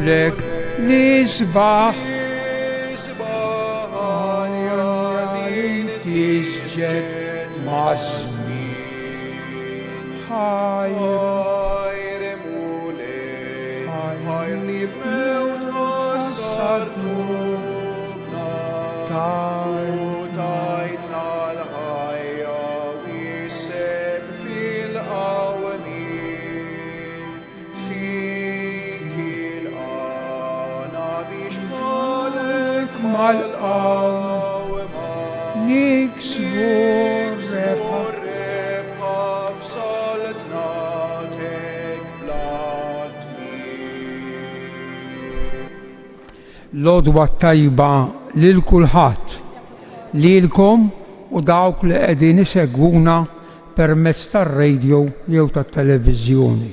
lek nisbaħ tisġed mażmi ħajr mulek ħajr li b'mewt ħassartuna tajtna l-ħajja wissem fil-qawmin fik il-qana biex malek mal-qawma niksbu rebħa f'saltna tekblatni. L-odwa tajba lil kulħadd, lilkom u dawk li qegħdin isegwuna permezz tar-radio jew tat-televiżjoni.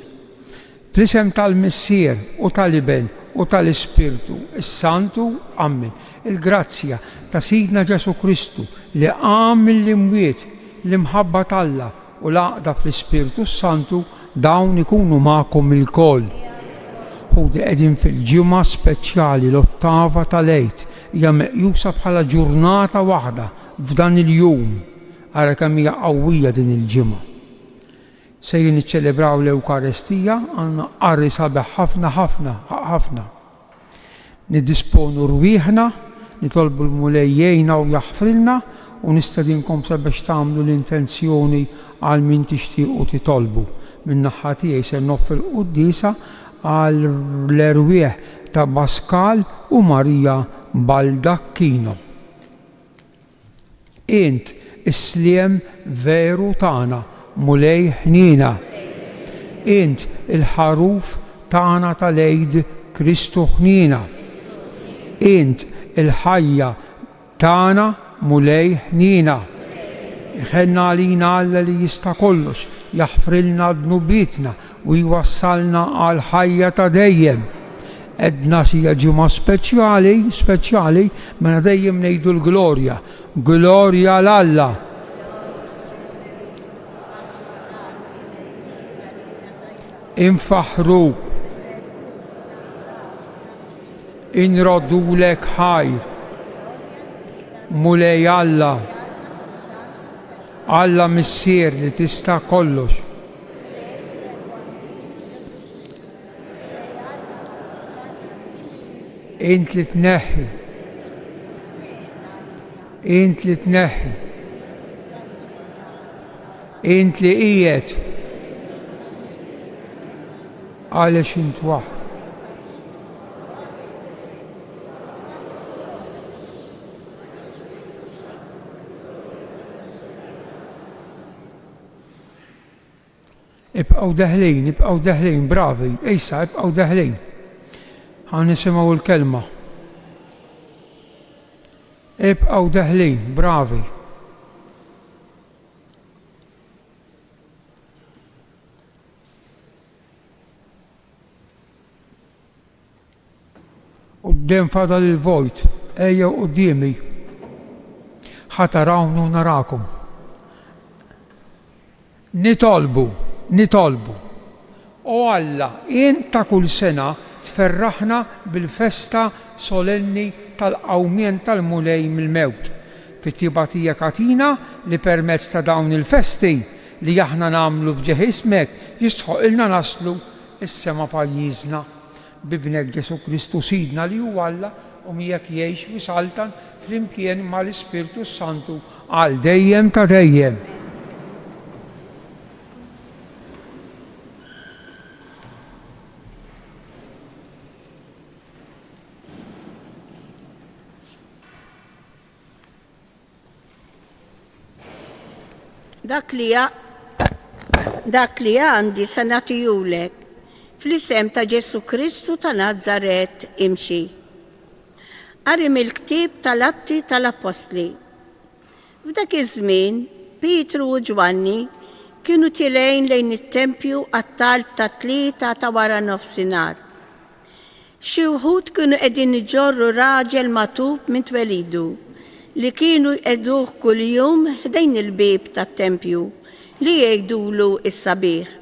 Fl-isem tal-Missier u tal-Iben u tal-Ispirtu is-Santu Amen. Il-grazzja ta' Sidna Ġesu Kristu li qam mill-imwiet l-imħabba tal-Alla u l-għaqda fl-Ispirtu Santu dawn ikunu magħkom ilkoll. Ħudi qegħdin fil-ġimgħa speċjali l-ottava tal-Għid hija meqjusa bħala ġurnata waħda f'dan il-jum ara kemm hija qawwija din il-ġimgħa. Sejrin niċċelebraw l-Ewkaristija għandna qari sabeħ ħafna ħafna ħafna. Niddisponu rwieħna, nitolbu l-mulejjejna u jaħfrilna u nistedinkom sabiex tagħmlu l-intenzjoni għal min tixtiequ titolbu. Min-naħa tiegħi se noffi l-Qudiesa għal l-erwieħ ta' Baskal u Marija Baldacchino. Int is-sliem veru tagħna mulej ħnina. Int il-ħaruf tagħna tal-Għid Kristu ħnina. Int il-ħajja tagħna mulej ħnina. Iħenna għalina Alla li jista' kollox, jaħfrilna dnubietna u jwassalna għal ħajja ta' dejjem. Edna xija ġimgħa speċjali mela dejjem ngħidu l-glorja. Glorja l-Alla. Infaħruk, inroddulek ħajr, mulej Alla, Alla Missier li tista' kollox. Int li tneħħi, int li tneħħi, int li qiegħed għalex int waħd. Ibqgħu deħlejn, bravi, issa ibqgħu deħlejn. Ħa nisimgħu l-kelma. Ibqgħu deħlejn, bravi. Quddiem fadal il-vojt, ejjew quddiemi. Ħatarawnu narakom. Nitolbu. O Alla, int ta' kull sena tferraħna bil-festa solenni tal-qawmien tal-mulej mill-mewt. Fit-tiba tiegħek atina li permezz ta' dawn il-festi li aħna nagħmlu f'ġieħ ismek jistħoqilna naslu is-sema pajjiżna b'ibnek Ġesu Kristu Sidna li huwa Alla u miegħek jgħix wisaltan flimkien mal-Ispirtu Santu għal dejjem ta' dejjem. Dak li għandi se nagħtihulek fl-isem ta' Ġesu Kristu ta' Nażaret imxi. Qari mill-ktieb tal-Atti tal-Apostli. F'dak iż-żmien Pietru u Ġwanni kienu tilgħin lejn it-tempju għat-talb ta' 3 ta' wara nofsinhar. Xi wħud kienu qegħdin iġorru raġel matub minn twelidu li kienu jqegħduh kuljum ħdejn il-bieb tat-tempju li jgħidulu is-sabiħ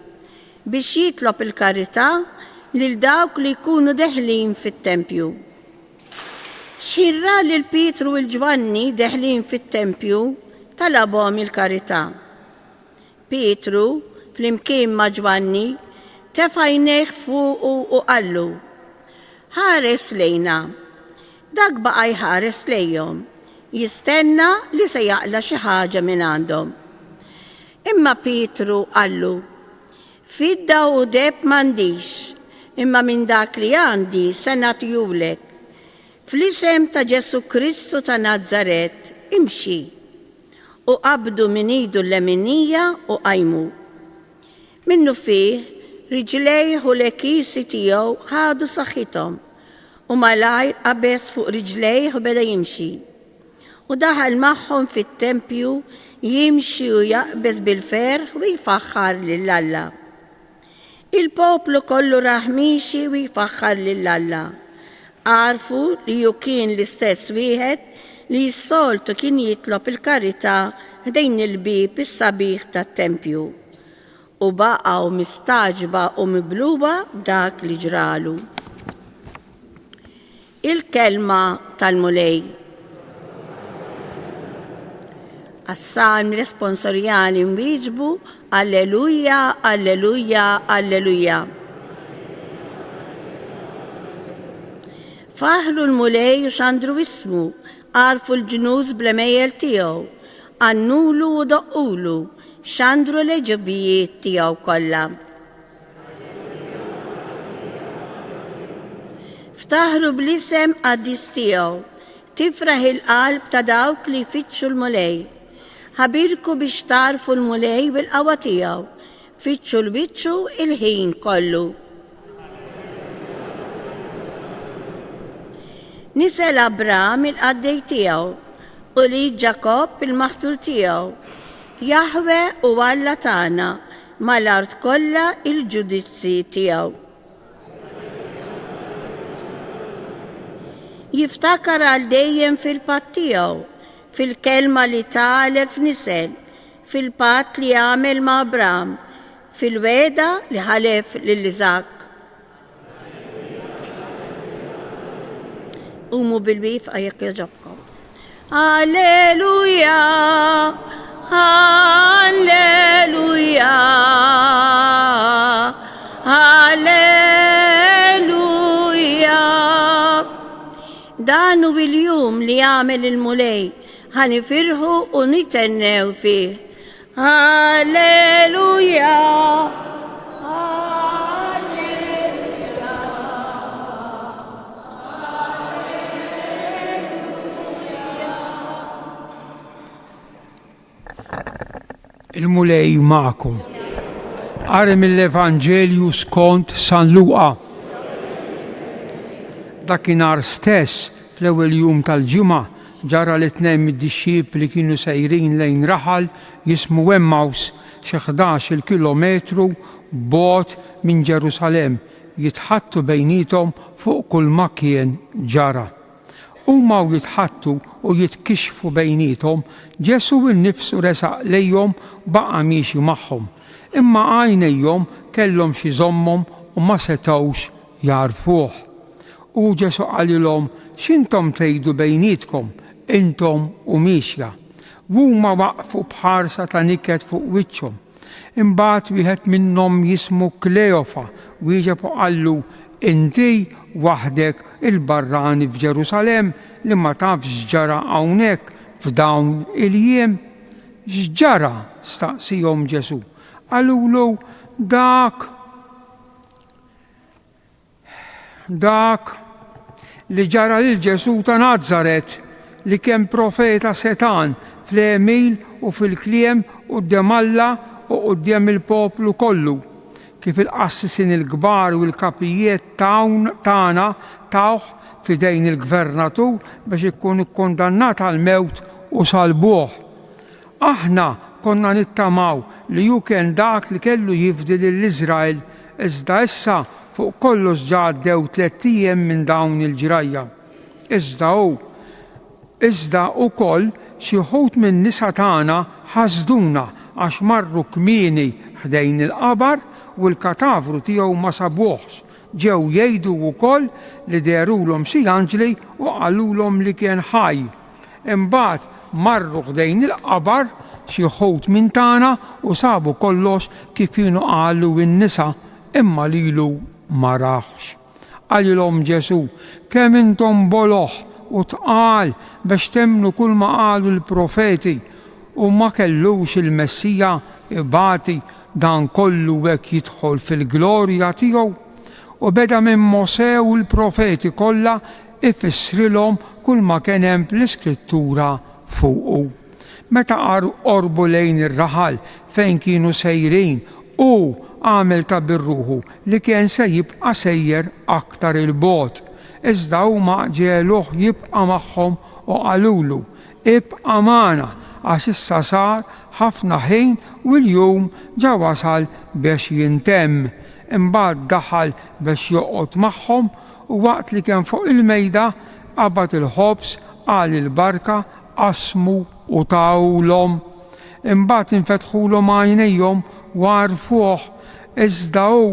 biex jitlob il-karità lil dawk li jkunu deħlin fit-tempju. Xirra lil Pietru u l-Ġvanni deħlin fit-tempju talabhom il-karità. Pietru flimkien ma' Ġvanni tefa' jnejh fuqu u qallu: ħares lejna. Dak baqa' jħares lejhom, jistenna li se jaqla xi ħaġa minn għandhom. Imma Pietru qallu: fidda u deb m'għandix, imma minn dak li għandi se nagħtihulek. Fl-isem ta' Ġesu Kristu ta' Nażaret imxi. U qabdu minn idu l-leminija u qajmu. Minnu fih riġlejh u l-ekisi tiegħu ħadu saħħithom u malajr qabeż fuq riġlejh u beda jimxi. U daħal magħhom fit-tempju jimxi u jaqbeż bil-ferħ u jfaħħar lill-Alla. Il-poplu kollu raħ mixi u jfaħħar lill-Alla. Għarfu li ju kien l-istess wieħed li s-soltu kien jitlob il-karità ħdejn il-bib is-sabiħ tat-tempju. U baqgħu mistaġba u mibluba b'dak li ġralu. Il-kelma tal-mulej. Għas-salm responsorjali nwieġbu Alleluja, Alleluja, Alleluja. Faħru l-mulej u xandru ismu, għarfu l-ġnus bl-emejjel tiegħu, għannulu u doqqulu, xandru l-eġibijiet tiegħu kollha. Ftaħru bl-isem qaddis tiegħu, tifraħ il-qalb ta' dawk li jfittxu l-mulej. Ħabirku biex tarfu l-mulej bil-qawwa tiegħu, fittxu l-biċċu il-ħin kollu. Nisel Abram il-qaddej tiegħu u li Ġakob il-maħtur tiegħu, Jahwe u Alla tagħna mal-art kollha il-ġudizzi tiegħu. Jiftakar għal dejjem fil-patt tiegħu, fil-kelma li talef nisel, fil-patt li għamel ma' Abram, fil-weda li ħalef lil-Iżak. Umu bil-bif għajek jaġobkom. Alleluja, Alleluja, Alleluja. Dan hu il-jum li għamel il-mulej, ħanifirħu u nitennew fih. Alleluja. Il-mulej ma'kom. Qari mill-Evanġelju skont San Luqa. Dakinhar stess, fl-ewwel jum tal-ġimgħa, ġara li tnejn mid-dixxiep li kienu sejrin lejn raħal jismu Emmaus xi 11 kilometru bogħod minn Ġerusalemm, jitħattu bejniethom fuq kull ma kien ġara. Huma jitħattu u jitkixfu bejniethom, Ġesu innifsu resaq lejhom baqa' miexi magħhom, imma għajnejhom kellhom xi żommhom u ma setgħux jarfuh. U Ġesu qalilhom: x'intom tgħidu bejnietkom, intom u miexja. Huma waqfu bħarsa ta' niket fuq wiċċhom. Imbagħad wieħed minnhom jismu Kleofa wieġeb u qallu: inti waħdek il-barrani f'Ġerusalemm li ma tafx ġara hawnhekk f'dawn il-jiem. X'ġara? staqsihom Ġesu. Qalulu: dak li ġara lil Ġesu ta' Nażaret li kien profeta setan fl-Emil u fil-kliem quddiem Alla u quddiem il-poplu kollu. Kif il-qassisin il-kbar u l-kapijiet tagħna tawh fidejn il-gvernatur biex ikun ikkondannat għal mewt u salbuh. Aħna konna nittamaw li ju kien dak li kellu jifdi lill-Iżrael, iżda issa fuq kollox ġaddew 3 ijiem minn dawn il-ġrajja. Iżda wkoll xi wħud minn nisa tagħna ħasduna għax marru kmieni ħdejn il-qabar u l-katavru tiegħu ma sabuhx. ġew jgħidu wkoll li derulhom xi anġli u qalulhom li kien ħaj. Imbagħad marru ħdejn il-qabar xi ħut minn tagħna u sabu kollox kif kienu qalu n-nisa imma lilu ma raħx. Qalilhom Ġesu, kemm intom boloħ u tqal biex temmnu kull ma qalu l-profeti u ma kellux il-Messija ibati dan kollu hekk jidħol fil-glorja tiegħu. U beda minn Mosè u l-profeti kollha ifissrilhom kull ma kien hemm fl-Iskrittura fuqu. Meta qorbu lejn ir-raħal fejn kienu sejrin u għamel ta' birruħu li kien se jibqa' sejjer aktar il-bogħod. Iżda huma ġeluh jibqa' magħhom u qalulu ibqa' magħna għax issa sar ħafna ħin u l-jum ġa wasal biex jintemm. Imbagħad daħal biex joqgħod magħhom u waqt li kien fuq il-mejda qabad il-ħobs qal il-barka qasmu u tawlhom. Imbagħad infetħulhom għajnejhom u għarfuh iżda hu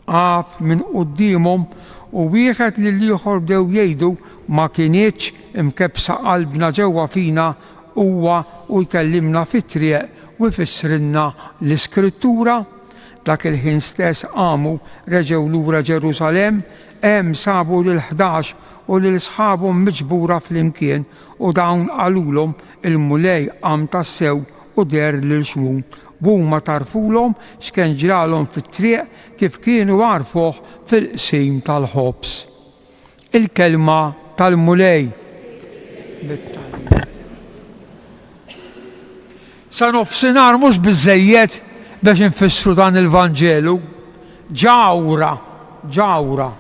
għaf minn qudiemhom u wieħed lil ieħor bdew jgħidu ma kinitx imkebsa qalbna ġewwa fina huwa u jkellimna fit-triq u jfissrilna l-Iskrittura. Dak il-ħin stess qamu reġgħu lura Ġerusalemm, hemm sabu lil-11 u lil sħabhom miġbura flimkien u dawn qalulhom il-mulej qam tassew u der lil xmum. Huma tarfulhom x'kien ġralhom fit-triq kif kienu għarfuh fil-qsim tal-ħobs. Il-kelma tal-mulej. Sa nofsinhar mhux biżżejjed biex infissru dan il-Vanġelu, ġawra,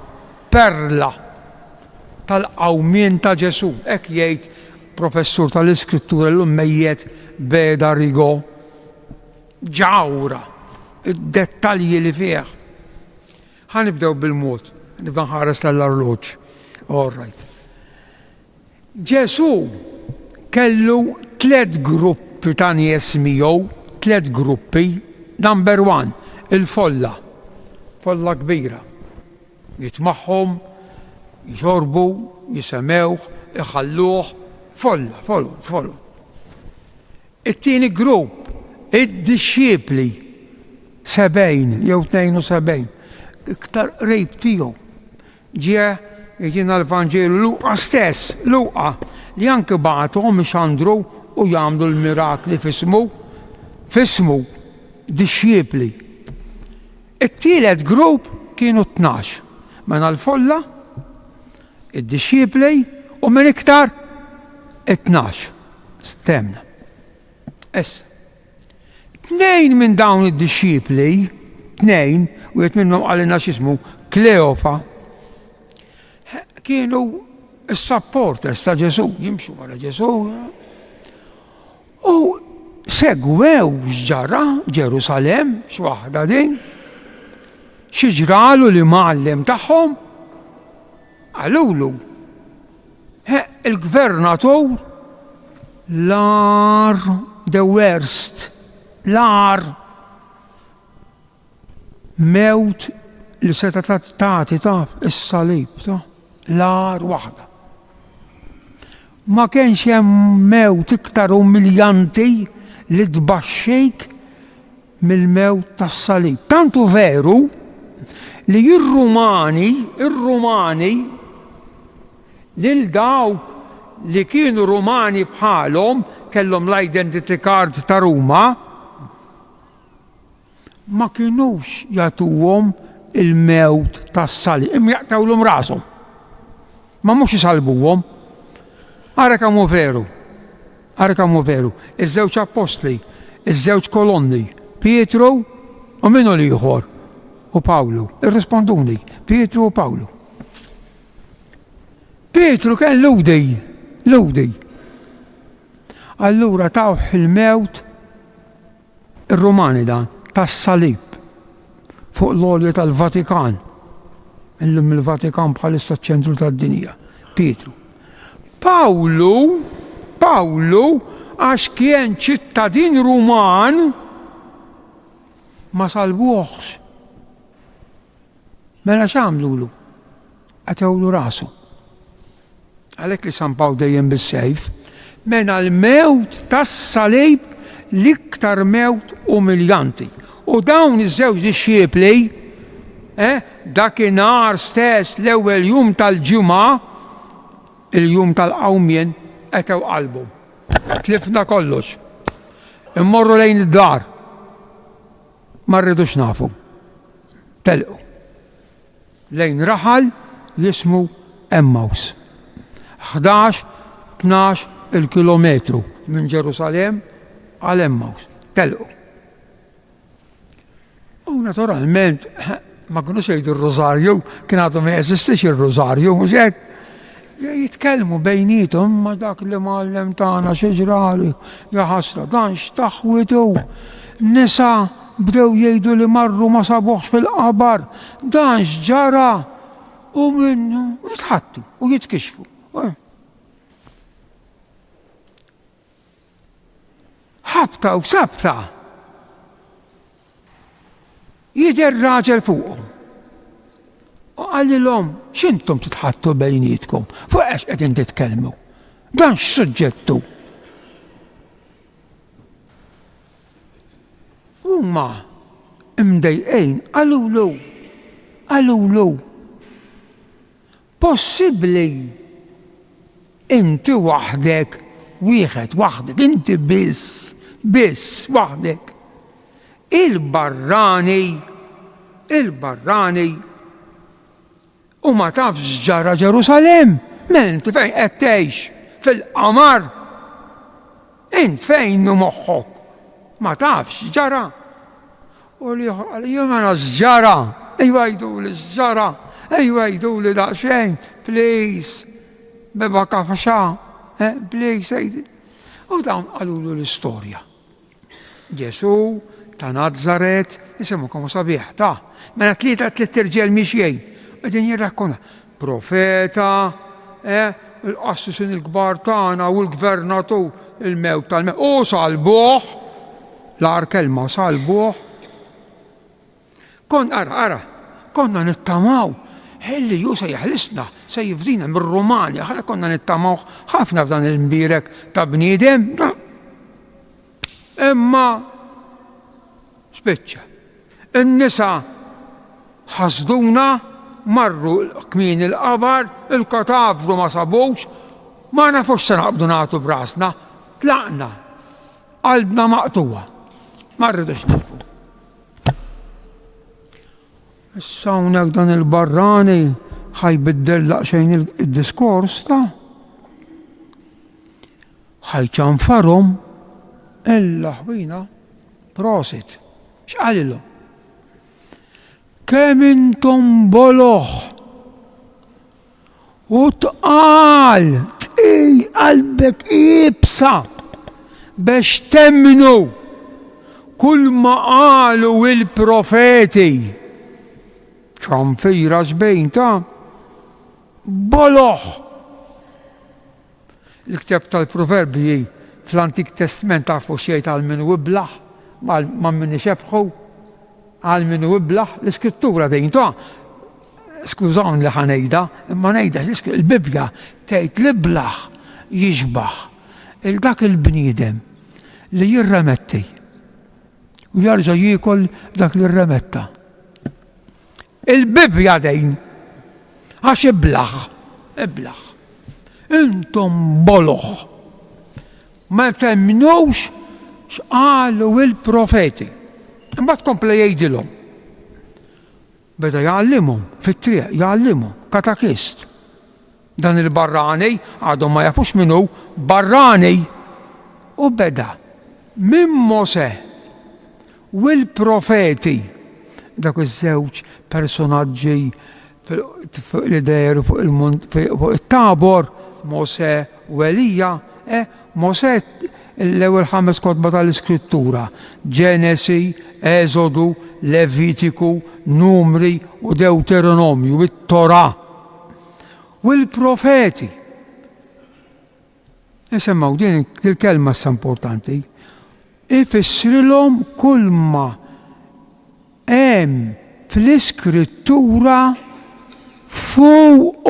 perla tal-qawmien ta' Ġesu. Hekk jgħid professur tal-Iskrittura l-Ummejjed Beda Rigo. Ġawra, id-dettalji li fih. Ħanibdew bil-mod, nibda nħares tal-arloġġ. All right. Ġesu kellu 3 gruppi ta' nies miegħu, 3 gruppi. Number 1, il-folla, folla kbira. Jitmaħħom, jxorbu, jisemewh, iħalluh, folla. It-tieni grupp, id-disċipli, 70 jew 72, iktar qrib tiegħu. Ġie jgħidilna l-Vanġelu Luqa stess, Luqa li anke bagħatuhom ixandru u jagħmlu l-mirakli fismu disċipli. It-tielet grupp kienu 12. Mena l-folla, id-disċipli u minn iktar 12. Stemna. Issa. 2 minn dawn id-disċipli, 2, u qed minnhom qalilna x'ismu Kleofa, kienu s-supporters ta' Ġesu, jimxu wara Ġesu. U segwew x'ġara Ġerusalem, x'waħda din, x'ġralu li mgħallem tagħhom, qalulu il-gvernatur l-ar the worst, l-ar mewt li seta tagħti taf is-salib ta' l-ar waħda. Ma kienx hemm mewt iktar umiljanti li tbaxxejk mill-mewt tas-salib. Tantu veru li ir-Rumani lil dawk li kienu Rumani bħalhom kellhom l-identity card ta' Ruma ma kienux jagħtuhom il-mewt tas-salib, jaqtawlhom rashom. Ma mhux isalbuhom. Ara kemm veru. Iż-żewġ apostli, iż-żewġ kolonni, Pietru u minnu ieħor u Pawlu. Irrisponduni, Pietru u Pawlu. Pietru kien ludi. Allura tawh il-mewt ir-Rumani dan tas-salib fuq l-għolja tal-Vatikan. Illum il-Vatikan bħalissa ċ-ċentru tad-dinja. Pietru. Pawlu għax kien ċittadin Ruman ma salbuħx. Mela x'għamlulu? Għatewlu rasu. Għalhekk li sampaw dejjem bis-sejf. Mena l-mewt tas-salib l-iktar mewt umiljanti. U dawn iż-żewġ disċiepli, dakinhar stess l-ewwel jum tal-ġimgħa, il-jum tal-qawmien, etew qalbu. Tlifna kollox. Immorru lejn id-dar. Ma rridux nafu. Telqu. Lejn raħal jismu Emmaus. 11-12 il-kilometru minn Ġerusalem għal Emmaus. Telqu. U naturalment, ma kienu jgħidu r-Rożarju, kien għadu ma jeżistix ir-Rożarju, mhux hekk. Jitkellmu bejnietom ma dak li mallem tagħna xeġrali, ja ħasra, dan x'taħwitu. Nisa bdew jgħidu li marru ma sabuħx fil-qabar, dan x'ġara u minnu jitħattu u jitkixfu. Ħabta u sabta. Jidher raġel fuqhom. U għallilhom x'intom titħattu bejnietkom, fuq għax qegħdin titkellmu. Dan x'suġġettu. Huma imdejqejn għalulu. Possibbli inti waħdek, waħdek, inti biss waħdek. Il-barrani u ma tafx ġara Ġerusalem, men inti fejn qed tgħix fil-qamar, int fejn hu moħħok, ma tafx ġara. U li ma nafx ġara, ejwa jgħiduli ġara, ejwa jgħiduli daqsxejn, please, beba kafaxa, please. U dawn qalulu l-istorja. Ġesu ta' Nazaret, nisimmukom sabiħ, mela tlieta irġiel mixjejn, qegħdin jirrakkuna. Profeta, il-qassisin il-kbar tagħna u l-gvernatur il-mewt tal-mewt. U salbuh, l-ar kelma salbuh. Konna nittamaw, ħelli ju se jaħlisna, se jifdina mir-Rumanja, ħana konna nittamaw ħafna f'dan il-mbirek ta' bniedem. Imma spiċċa. In-nisa ħasduna, marru kmien il-qabar, il-katavru ma sabux, ma nafux se naqbdu nagħtu brasna, tlaqna, qalbna maqtuwa, ma rridux nafu. Issa hawnhekk dan il-barrani ħajbiddel daqsxejn id-diskors ħajċanfarhom illa ħwina prosit. X'qalilhom? Kemm intom boloħ u tqal qalbek ibsa biex temmnu kull ma qalu il-profeti. ċanfira żbejn boloħ. Il-kteb tal-Proverbi fl-Antik Testament tafu xejn għal min wiblaħ, ma min ixebħu, għal min wiblaħ, l-iskrittura dejn skużawni li ħanejda, imma ngħidha il-Bibja tgħid l-iblaħ jiġbaħ il-dak il-bniedem li jirremetti u jarġa' jiekol dak li rremetta. Il-Bibja dejn għax iblaħ. Intom boloħ. Ma temmnux x'qalu il-profeti. Imbagħad kompla jgħidilhom. Beda jgħallimhom fit-triq, jgħallimhom katakist. Dan il-barrani għadhom ma jafux minnu barrani. U beda minn Mosè u l-profeti dak iż-żewġ personaġġi fuq l-idejr fuq it-Tabor, Mosè u Elija, Mosè l-ewwel 5 kotba tal-Iskrittura, Ġenesi, Eżodu, Levitiku, Numri u Deuteronomju, it-Torah. U l-profeti. Nisemmaw din il-kelma issa importanti. Ifissrilhom kull ma hemm fl-iskrittura fuq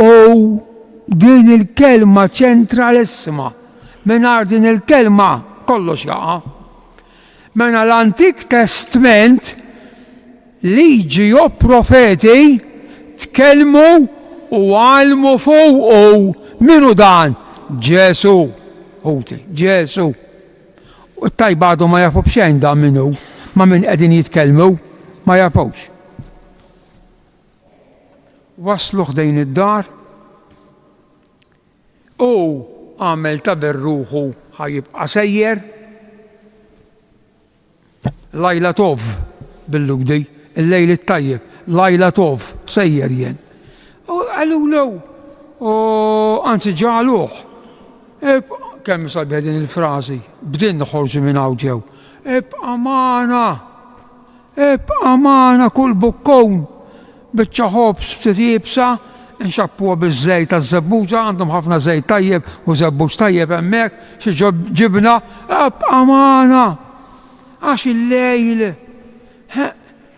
din il-kelma ċentralissima. Mingħajr din il-kelma kollox jaqa'. Mela l-Antik Testament liġi u profeti tkellmu u għalmu fuq minu dan? Ġesu. Ġesu. U t-tajba għadu ma jafu bxejn dan minnu, ma minn qegħdin jitkellmu, ma jafux. Waslu ħdejn id-dar u għamel ta' berruħu ħajibqa' sejjer. Lajla tov bil-lugdi, il-lejl it-tajjeb, lajla tov, sejjer jien. U għallu anzi ġaluħ. Kemm sabi din il-frażi, bdin noħorġu minn hawn ġew. Ibqa' magħna kull bukkun biċċa ħobs ftit jibsa, nxappuha biż-żejt taż-żebbuġa, għandhom ħafna żejt tajjeb u żebbuġ tajjeb hemmhekk, xi ġibna, ibqa' magħna. Għax il-lejl,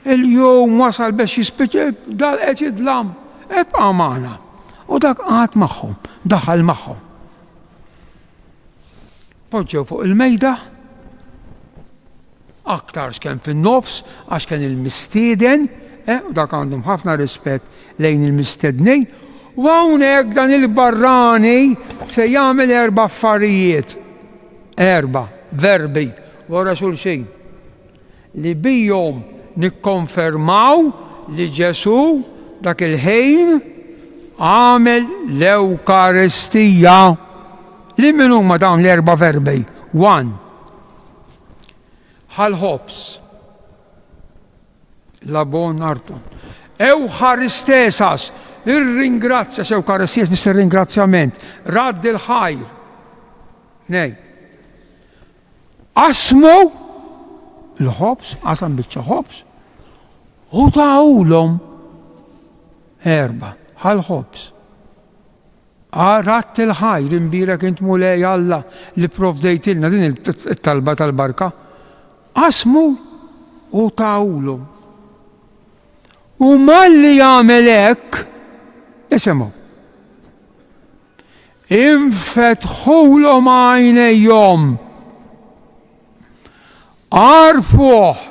il-jum wasal biex jispiċċa, dal qed jidlam, ibqa' magħna. U dak qagħad magħhom, daħal magħhom. Poġġew fuq il-mejda, aktar x'kien fin-nofs, għax kien il-mistieden, u dak għandhom ħafna rispett lejn il-mistednej, u hawnhekk dan il-barrani se jagħmel 4 affarijiet. 4 verbi wara xulxin li bijhom nikkonfermaw li Ġesu dak il-ħin għamel l-Ewkaristija. Li min huma dawn l-4 verbi? 1. Ħal-ħobs. Labon arton. Ewkaristesas. Ir-ringrazzja, Ewkaristija fisser ringrazzjament. Radd il-ħajr. Nej. Asmu l-ħobs, qasam biċċa ħobs, u tawlhom 4 ħal-ħobs. Ratt il-ħajr imbirek int mulej Alla li provdejtilna din it-talba tal-barka. Asmu u tawlhom. U malli jagħmel hekk, isimgħu. Infetħulhom għajnejhom. Għarfuh.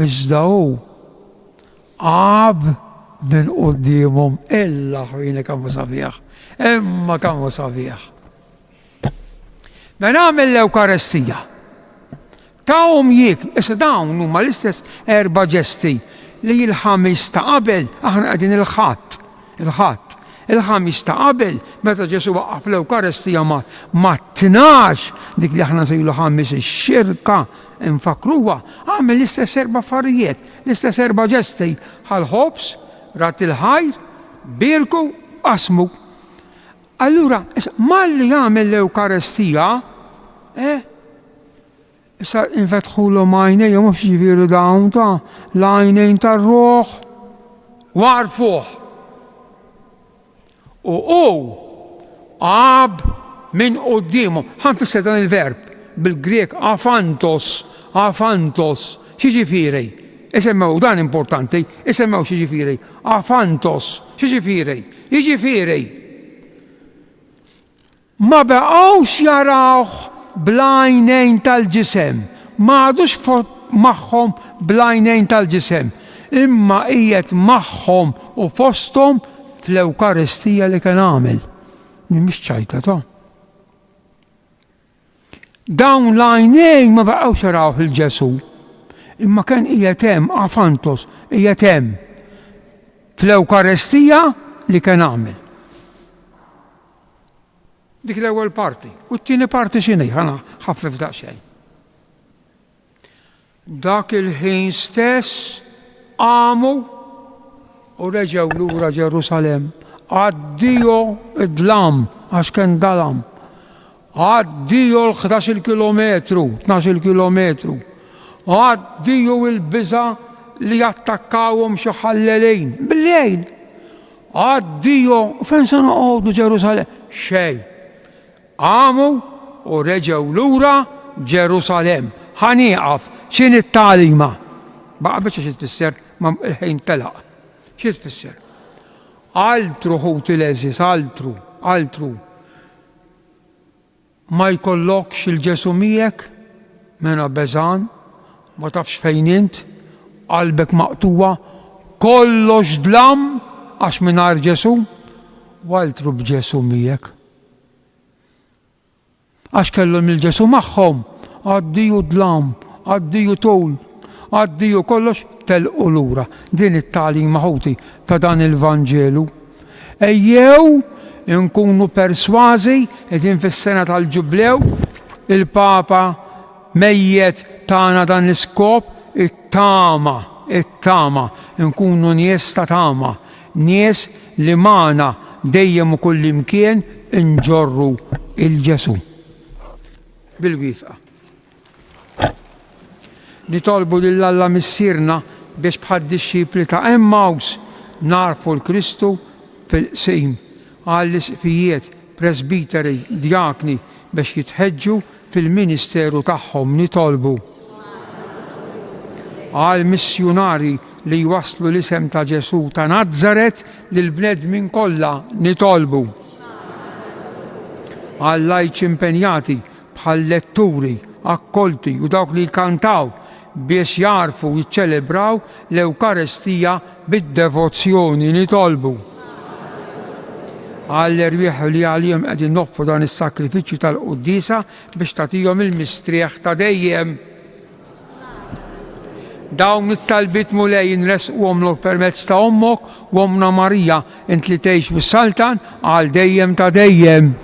Iżda hu għab bil-qoddimhom illa ħwini kammu sabiħ. Imma kammu sabiħ. Ma nagħmel l-Ewkaristija. Tawhom jik, issa dawn huma l-istess 4 ġesti li l-ħamis ta' qabel aħna qegħdin il-ħadd. Il-ħamis ta' qabel meta Ġesu waqqaf l-Ewkaristija ma' 12 dik li aħna nsejlu ħamis ix-xirka infakruha, għamel l-istess 4 affarijiet, l-istess 4 ġesti ħal-ħobs, rat il-ħajr, birku, qasmu. Allura, malli jagħmel l-Ewkaristija, issa infetħulhom għajnejhom mhux jiġifieri dawn ta' l-għajnejn tar-ruħ warfuh. U għab minn qudiemhom. Ħanfisser dan il-verb bil-Grek afantos, xiġifieri? Isemmew dan importanti, isemmew xiġifieri? Afantos, xiġifieri? Jiġifieri ma beqgħux jarawh bl-għajnejn tal-ġisem, ma għadux magħhom bl-għajnejn tal-ġisem, imma qiegħed magħhom u fosthom fl-Ewkaristija li kien għamel. Mhix ċajta ta'. Dawn l-għajnejn ma baqgħux jarawh il-Ġesu, imma kien qiegħed hemm afantos, qiegħed hemm fl-Ewkaristija li kien għamel. Dik l-ewwel parti. U t-tieni parti x'inhi? Ħana ħaffef daqsxejn. Dak il-ħin stess qamu u reġgħu lura Ġerusalem. Għaddiju id-dlam għax kien dalam. Għaddiju l-11 kilometru, 12 kilometru. Għaddiju il-biża li jattakkawhom xi ħallelejn. Bil-lejl. Għaddiju fejn se noqogħdu Ġerusalem? Xejn. Għamu u reġgħu lura Ġerusalem. Ħanieqaf x'in it-tagħlima? baqbeċ xi tfisser ma il-ħin telaq. Xi tfisser? Altru ħut il-eżis, altru. Ma jkollokx il-Ġesu miegħek, mena beżan, ma tafx fejn int, qalbek maqtuwa, kollox dlam għax mingħajr Ġesu, u altru b'Ġesu miegħek. Għax kellhom il-Ġesu magħhom, għaddiju dlam, għaddiju tul, għaddiju kollox telqu lura. Din it-tagħlima ħuti ta' dan il-Vanġelu. Ejjew nkunu persważi qegħdin fis-sena tal-Ġublew, il-Papa mejjed tagħna dan l-iskop, it-tama, nkunu nies ta' tama, nies li magħna dejjem u kull imkien nġorru il-Ġesu. Bil-wifqa. Nitolbu lill-Alla missierna biex bħad disċipli ta' Emmaus narfu l-Kristu fil-qsim għall-isfijiet, presbiteri, djakni biex jitħeġġu fil-ministeru tagħhom. Nitolbu għall-missjonari li jwasslu l-isem ta' Ġesu ta' Nazzaret lill-bnedmin kollha. Nitolbu għall-lajċ impenjati bħal letturi, akkolti u dawk li jkantaw biex jarfu jiċċelebraw l-Ewkaristija bid-devozzjoni. Nitolbu għall-irwieħ li għalihom qegħdin noffru dan is-sakrifiċċju tal-Qudiesa biex tagħtihom il-mistrieħ ta' dejjem. Dawn it-talbiet mulej nresquhomlok permezz ta' Ommok u Ommna Marija int li tgħix bis-Saltan għal dejjem ta' dejjem.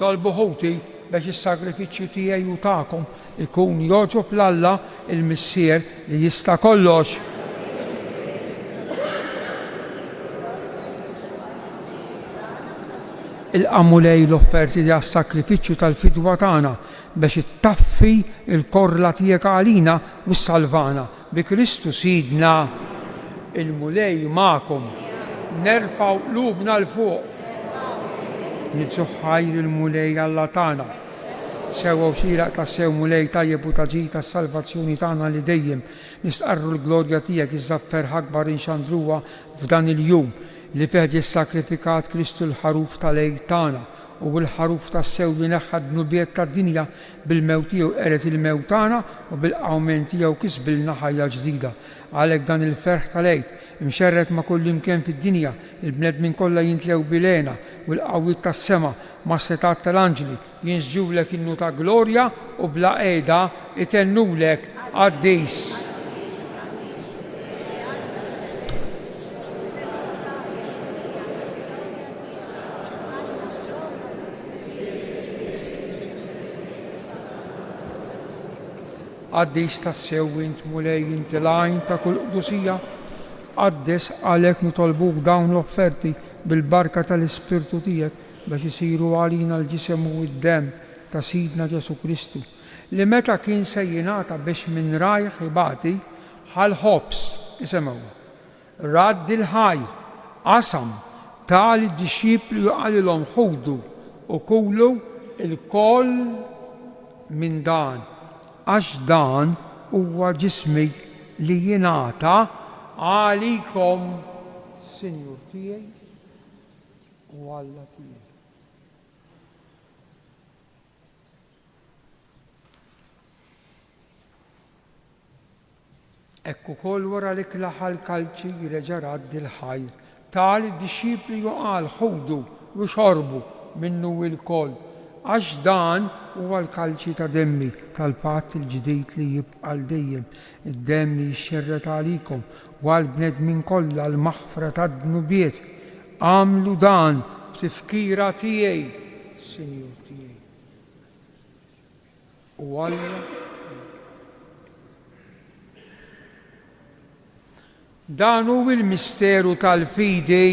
Tolbu ħuti biex is-sagrifiċċju tiegħi u tagħkom ikun jogħġob l-Alla il-Missier li jista' kollox. Il-qamulej l-offerti għas-sakrifiċċju tal-fidwa tagħna biex ittaffi l-korla tiegħek għalina u ssalvana. Bi Kristu Sidna il-mulej magħkom. Nerfgħu qlubna l fuq. Nitzuħħajr il-mulej Alla tagħna. Sewwa u xieraq ta' sew mulej tajjeb u taġi tas-salvazzjoni tagħna li dejjem nistqarru l-glorja tiegħek iż-żaffer akbar inxandruha f'dan il-jum li fih issakrifikat Kristu l-ħaruf tal-għejd tagħna u bil-ħaruf tas-sew li neħħad dnubiet tad-dinja bil-mewt tiegħu qeret il-mewt tagħna u bil-qawmen tiegħu kisbilna ħajja ġdida. Għalhekk dan il-ferħ tal-għejd imxerret ma' kull imkien fid-dinja, il-bnedmin kollha jintlew bilena u l-qawwiet tas-sema ma' setat tal-anġli jinsġulek innu ta' glorja u bla qiegħda itennulek għaddejs. Għaddis ta' sew int mulej inti lajn ta' kull qdusija, għaddis għalhekk nitolbuk dawn l-offerti bil-barka tal-Ispirtu tiegħek biex isiru għalina l-ġisem u d-dem ta' Sidna Ġesu Kristu li meta kien se jingħata biex minn rajħ ibati ħal-ħobs isemgħu radd il-ħajr qasam tali d-dixxipli għalilhom ħudu u kulu il-koll minn dan għax dan huwa ġismi li jingħata għalikom Sinjur tiegħi u Alla tiegħi. Ekku ukoll wara li klaħa l-kalċi jireġa' radd il-ħajr. Tali d-dixxipli qal ħudu u xorbu minnu il-koll. Għax dan huwa l-kalċi ta' demmi tal-patt il-ġdid li jibqa' dejjem. Id-demm li jixxerret għalikom u għall-bnedmin kollha l-maħfra tad-dnubiet. Għamlu dan b'tifkira tiegħi, Sinjur tiegħi. U Alla dan hu il-misteru tal-fidi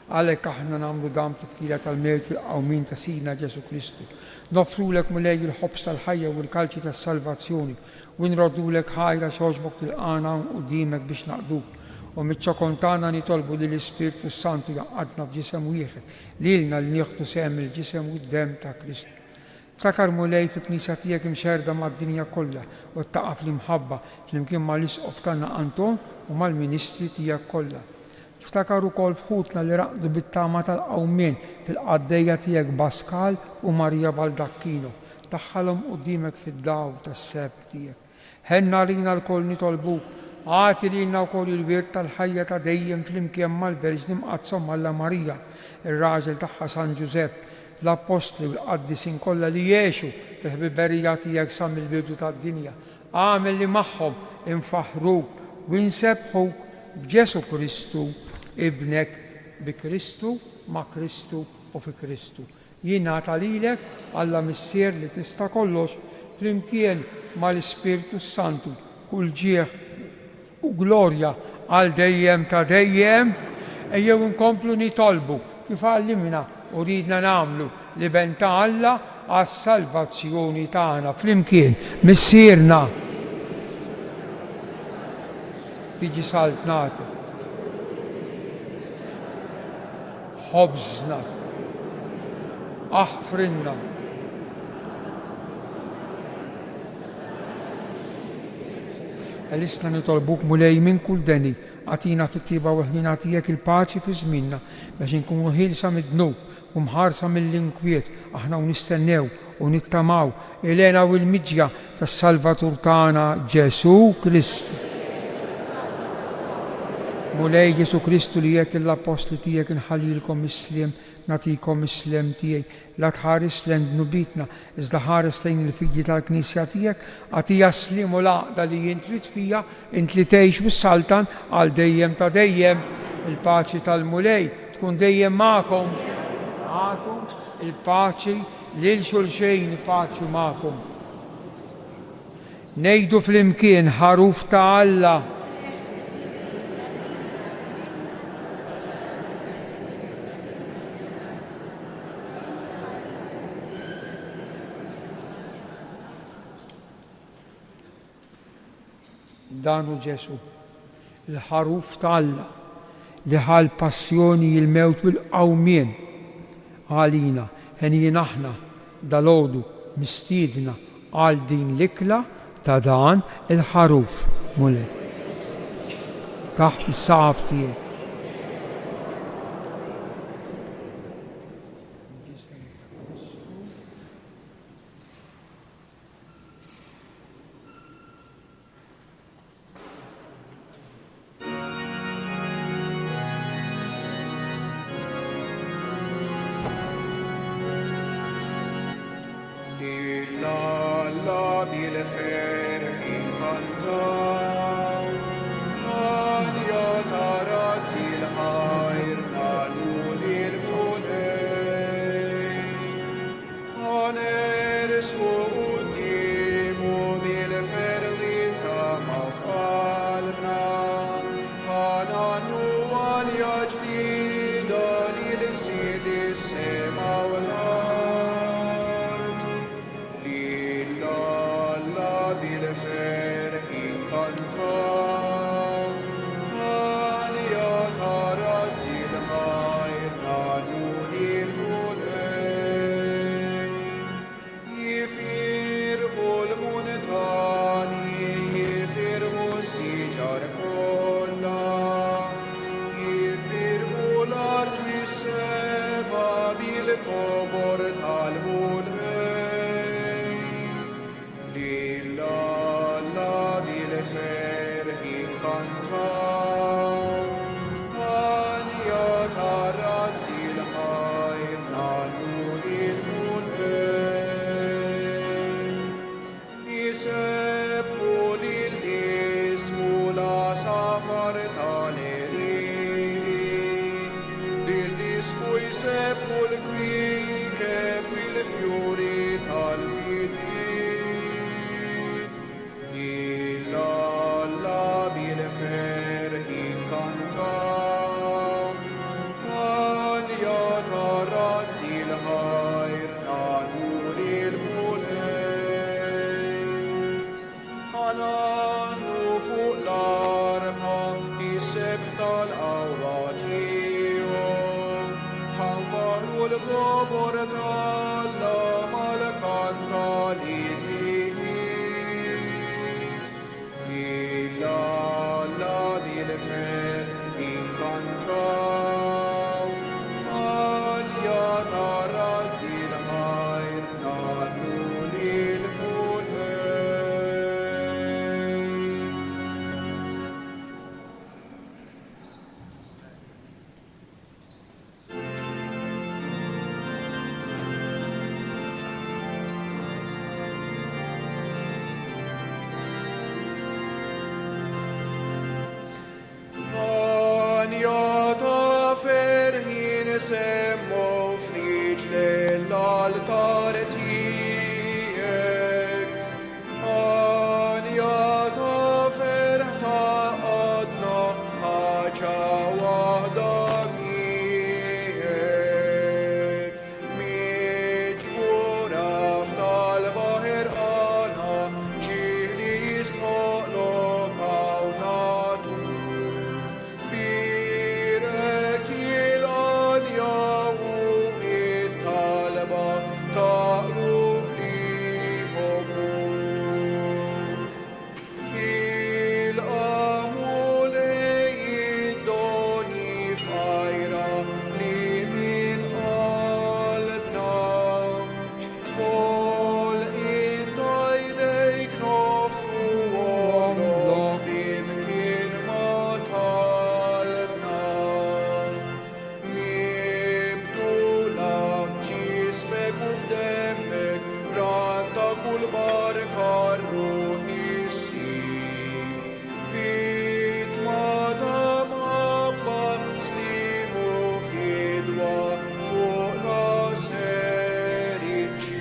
għalhekk aħna nagħmlu dan tifkira tal-mewt u l-qawmin ta' Sidna Ġesu Kristu. Nofrulek mulej il-ħobs tal-ħajja u l-kalċi tas-salvazzjoni u nroddulek ħajra xogħġbok tilqana quddiemek biex naqduk. U miċ-ċokon tagħna nitolbu li l-Ispirtu Santu jaqgħadna f'ġisem wieħed lilna li nieħdu sehem il-ġisem u d-demm ta' Kristu. Ftakar mulej fil-Knisja tiegħek imxerda mad-dinja kollha u ttaqa' fl-imħabba flimkien mal-isqof tagħna Anton u mal-ministri tiegħek kollha. Ftakar ukoll fħutna li raqdu bit-tama tal-qawmien fil-qaddejja tiegħek Baskal u Marija Baldakkino. Daħħalhom quddiemek fid-daw tas-seb tiegħek. Ħenna lina l-koll nitolbuk, għati lilna wkoll il-wirt tal-ħajja ta' dejjem flimkien mal-Verġni mqazzom Alla Marija, ir-raġel tagħha San Ġusepp, l-Apostli u l-qaddisin kollha li jgħixu fil-ħbiberija tiegħek sa mill-bidu tad-dinja. Għamel li magħhom infaħruk u nsebħuk b'Ġesu Kristu ibnek bi Kristu, ma' Kristu u fi Kristu. Jingħata lilek Alla Missier li tista' kollox flimkien mal-Ispirtu Santu kull ġieħ u glorja għal dejjem ta' dejjem. Ejjew inkomplu nitolbu kif għallimna u ridna nagħmlu li ben ta' Alla għas-salvazzjoni tagħna flimkien Missierna. Tiġi saltnati. ħobżna, aħfrinna. Għalisna nitolbuk mulej minn kull deni, għatina fit-tiba u ħlina tijek il-paċi fi żminna biex nkunu ħilsa mid-dnub u mħarsa mill-inkwiet, aħna u nistennew u nittamaw il-għena u l-midġja tas-Salvatur tagħna Ġesu Kristu. Mulej Ġesu Kristu li jgħid l-apostli tiegħek inħallilkom is-sliem, nagħtikom is-sliem tiegħi, la tħares lejn dnubitna, iżda ħares lejn il-figli tal-Knisja tiegħek, għatija s-sliem u l-għaqda li jien trid fija, int li tgħix bis-saltan għal dejjem ta' dejjem. Il-paċi tal-mulej tkun dejjem magħkom. Għatu il-paċi lil xulxejn paċi magħkom. Ngħidu flimkien ħaruf ta' Alla. Danu Ġesu, il-ħaruf ta' Alla li ħal passjoni il-mewt bil-qawmien għalina, ħenjien aħna dal-għodu mistiedna għal din l-ikla ta' dan il-ħaruf mulej. Taħt is-saqaf tiegħek. Bilefer incantam, Maria Tarat fartaleri, degli suoi sepolcri che il fiori palpiti. Illa labile fer incanta, Anja tarat il-ħajr għanur il-mulej. Għanannu fuq l-arma jiseb tal-awatijom, ħanfarru l-gobor tal-lama l-kanta li-li-li. Illa la bil-fer inkantaw, għalja tarat il-ħajr nannu lil-mulej. Anja ta' ferħin semmu friġ l-altar tijek. Anja ta' ferħ ta' għadna ħaġa wahda miegħek. Miġbura f'tal-baħir għana ġieli jistħoqlok hawnatu. Birek il-għanja u it-talba taqru liħomu. Il-għamulej id-doni fajra li min qalbna. Kol it-tajlejk nofru għolok flimkien ma talbna. Nibdu laf ġismek u f'demmek, ranta kull barka ruħi ssir. Fit madam abba slimu fidwa fuq naser iġġib.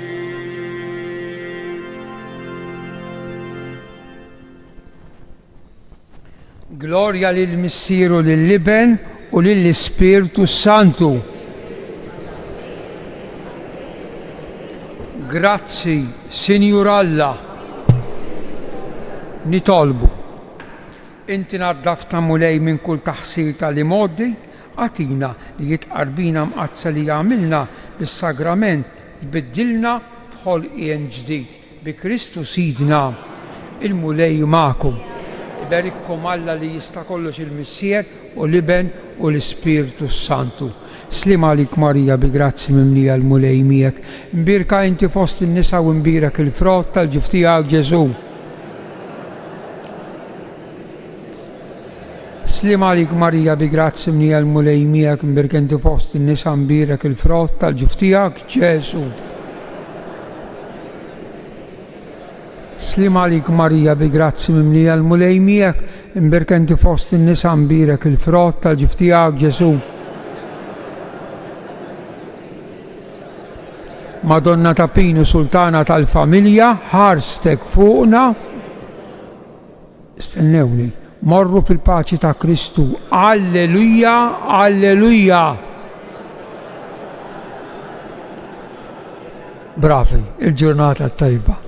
Gloria lill-Missieru lill-Liben u lill-Ispirtu Santu. Grazzi, Sinjur Alla. Nitolbu. Inti naddafta mulej minn kull taħsir tal-imoddi, għatina li jitqarbina mqazza li għamilna bis-sagrament tbiddilna f'ħolqien ġdid bi Kristu Sidna il-mulej ma'kum. Iberikkom Alla li jista' kollox il-Missier u Liben u l-Ispirtu Santu. Slim għalik Marija bi grazzi mimlija l-mulej miegħek. Imbirka inti fost in-nisa u imbirek il-frott tal-ġif tiegħek Ġesu. Slim għalik Marija bi grazzi mimlija l-mulej miegħek. Imbirka inti fost in-nisa imbirek il-frott tal-ġif tiegħek Ġesu. Slim għalik Marija bi grazzi mimlija l-mulej miegħek. Imbirka inti fost in-nisa imbirek il-frott tal-ġif tiegħek Ġesu. Madonna ta' Pinu, Sultana tal-Familja, ħarstek fuqna. Stennewni, morru fil-paċi ta' Kristu. Alleluja, alleluja. Bravi, il-ġurnata tajba.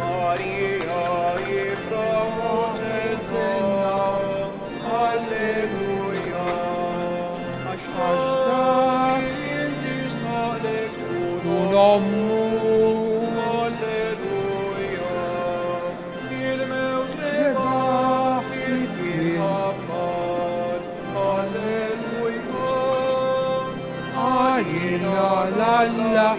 Maria jifraħu tenna, Alleluja. Għax dak inti snaqlek Nommu. Alleluja. Il-mewt rebaħ il-fiħabbar, Alleluja. Ajina l-alla.